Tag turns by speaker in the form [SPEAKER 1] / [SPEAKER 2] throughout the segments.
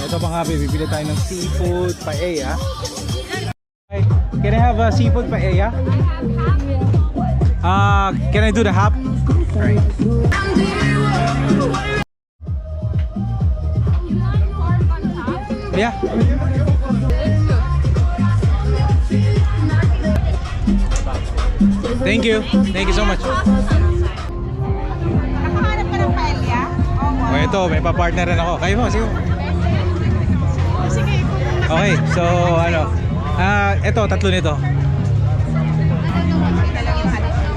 [SPEAKER 1] Ito mga kape, bibili tayo ng seafood paella. Hi, can I have a seafood paella? Can I do the half? Alright. Yeah. Thank you. Thank you so much.
[SPEAKER 2] Nakahanap ka ng paella?
[SPEAKER 1] Oh, ito, may pa-partner rin ako. Kayo mo, sige.
[SPEAKER 2] Sige,
[SPEAKER 1] Okay, so ano? Ito, tatlo nito.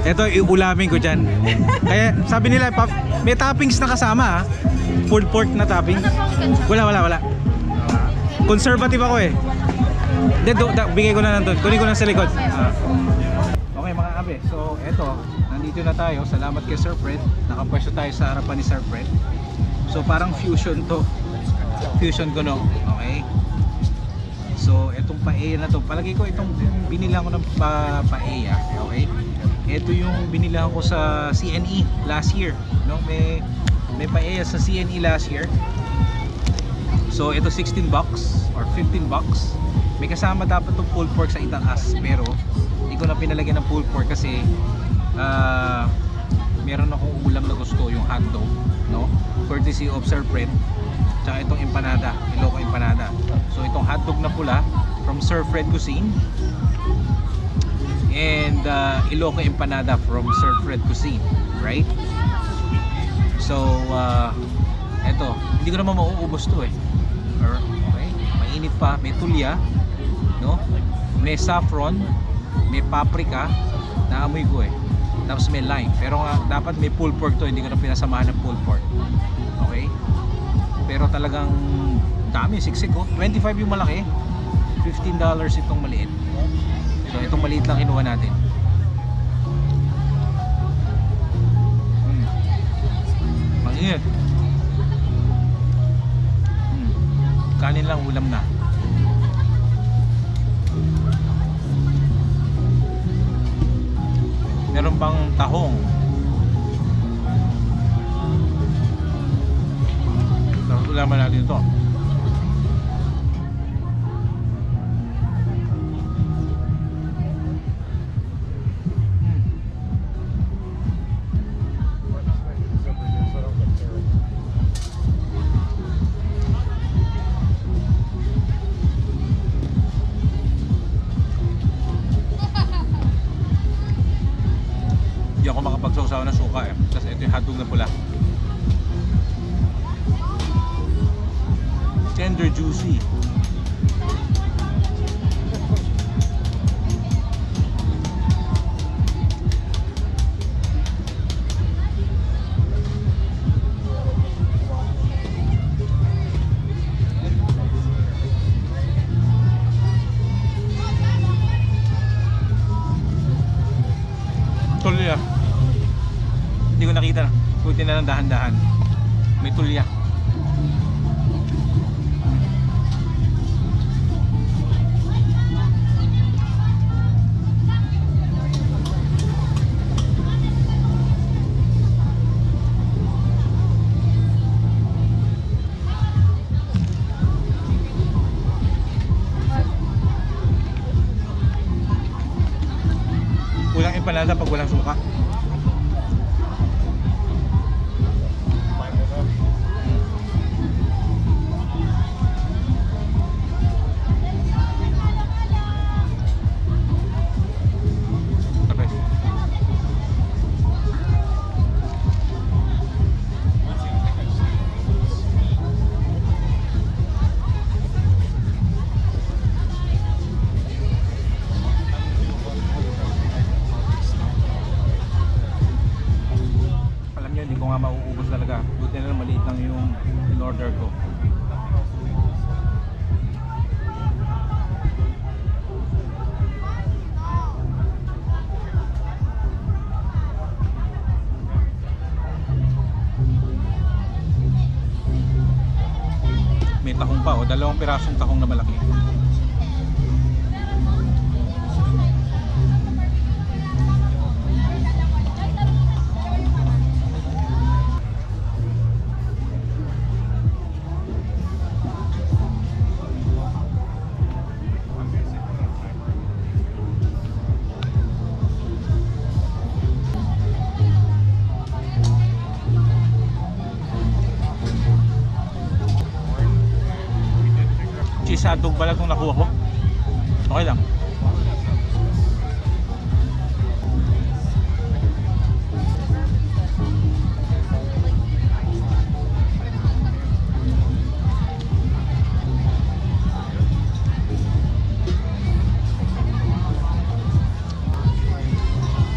[SPEAKER 1] Ito, iulamin ko dyan. Kaya sabi nila, may toppings na kasama ha. Pulled pork na toppings. Wala. Conservative ako eh. Bigay ko na lang doon. Kunin ko na sa likod. Okay mga abe, so eto, nandito na tayo. Salamat kay Sir Fred. Nakapwesto tayo sa harapan ni Sir Fred. So parang fusion to. Fusion ko no. Okay. So etong paella na to, palagi ko itong binilang ko ng paella. Okay. Ito yung binilang ko sa CNE last year. No, may paella sa CNE last year. So ito $16 or $15. May kasama dapat itong pulled pork sa itaas, pero hindi ko na pinalagyan ng pulled pork kasi meron akong ulam na gusto, yung hotdog, no? Courtesy of Sir Fred. Tsaka itong empanada, Iloco empanada. So itong hotdog na pula from Sir Fred Cuisine, and Iloco empanada from Sir Fred Cuisine, right? So eto, hindi ko naman mauubos to eh. Okay, mainit pa, may tulya, no? May saffron, may paprika, naamoy ko eh. Tapos may lime, pero nga dapat may pulled pork to, hindi ko na pinasamahan ng pulled pork. Okay? Pero talagang dami, siksik oh. 25 yung malaki, $15 itong maliit. So itong maliit lang kinuha natin. Mainit. Kanin lang, ulam na. Meron pang tahong. Tapos ulaman natin ito. Hindi ako makapagsaw-saw ng suka eh. Kasi ito yung hotdog na pula. Tender, juicy. Tulya. Hindi ko nakita na. Buti na lang dahan-dahan. May tulya. Walang empanada pag walang suka. Hindi ko nga mauubos talaga. Buti na lang maliit lang yung in-order ko. May tahong pa o, 2 pirasong tahong na malaki. cheese hotdog pala itong nakuha ko. Okay lang.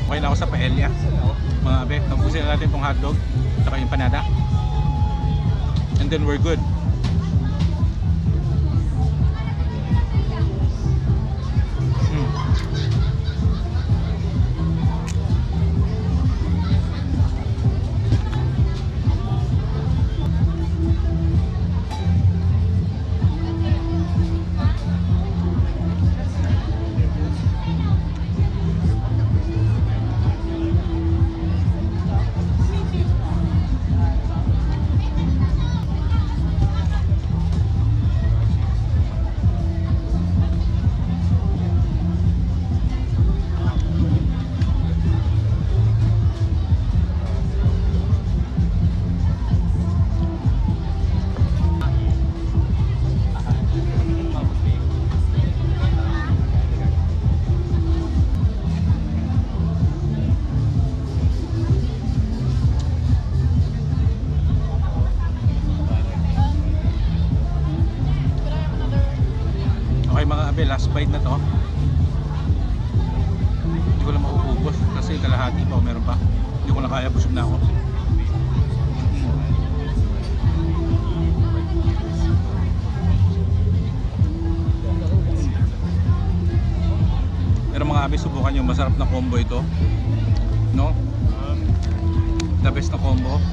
[SPEAKER 1] Okay na ako sa paella. Mga abe, tapusin na natin itong hotdog saka yung panada. And then we're good. Okay mga abe, last bite na to. Hindi ko lang mauubos kasi kalahati pa o meron pa. Hindi ko na kaya, busog na ako. Pero mga abe, subukan yung masarap na combo ito. No? The best na combo.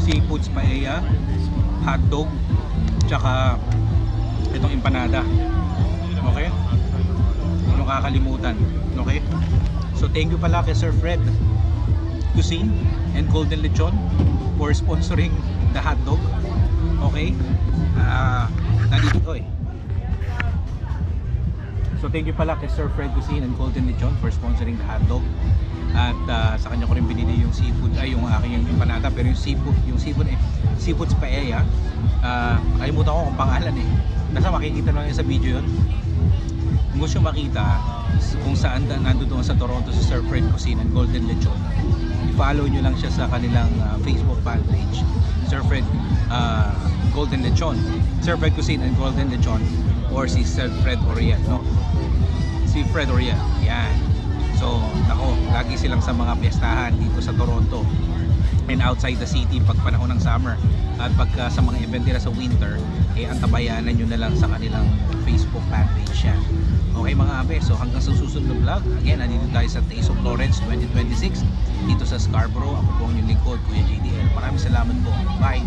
[SPEAKER 1] Seafoods paella, hotdog, tsaka itong empanada. Okay? Huwag nyo kakalimutan. Okay? So thank you pala kay Sir Fred Cuisine and Golden Lechon for sponsoring the hotdog. Okay? Nandito to eh. So thank you pala kay Sir Fred Cuisine and Golden Lechon for sponsoring the hotdog. At sa kanya ko rin binili yung seafood, ay yung aking empanada, pero yung seafood seafood's paella. Kalimutan ko kung pangalan eh. Nasa makikita lang sa video yun. Kung gusto makita kung saan nandoon sa Toronto si Sir Fred Cuisine and Golden Lechon, i-follow nyo lang siya sa kanilang Facebook fan page, Sir Fred Golden Lechon, Sir Fred Cuisine and Golden Lechon, or si Sir Fred Oriel, no? Si Fred Oriel, yan. So, nako, lagi silang sa mga piyestahan dito sa Toronto and outside the city pag panahon ng summer. At pagka sa mga event nila sa winter, eh antabayanan nyo na lang sa kanilang Facebook fan page yan. Okay mga abe, so hanggang sa susunod na vlog, again, nandito tayo sa Taste of Lawrence 2026 dito sa Scarborough. Ako po ang inyong lingkod, Kuya JDL. Maraming salamat po. Bye!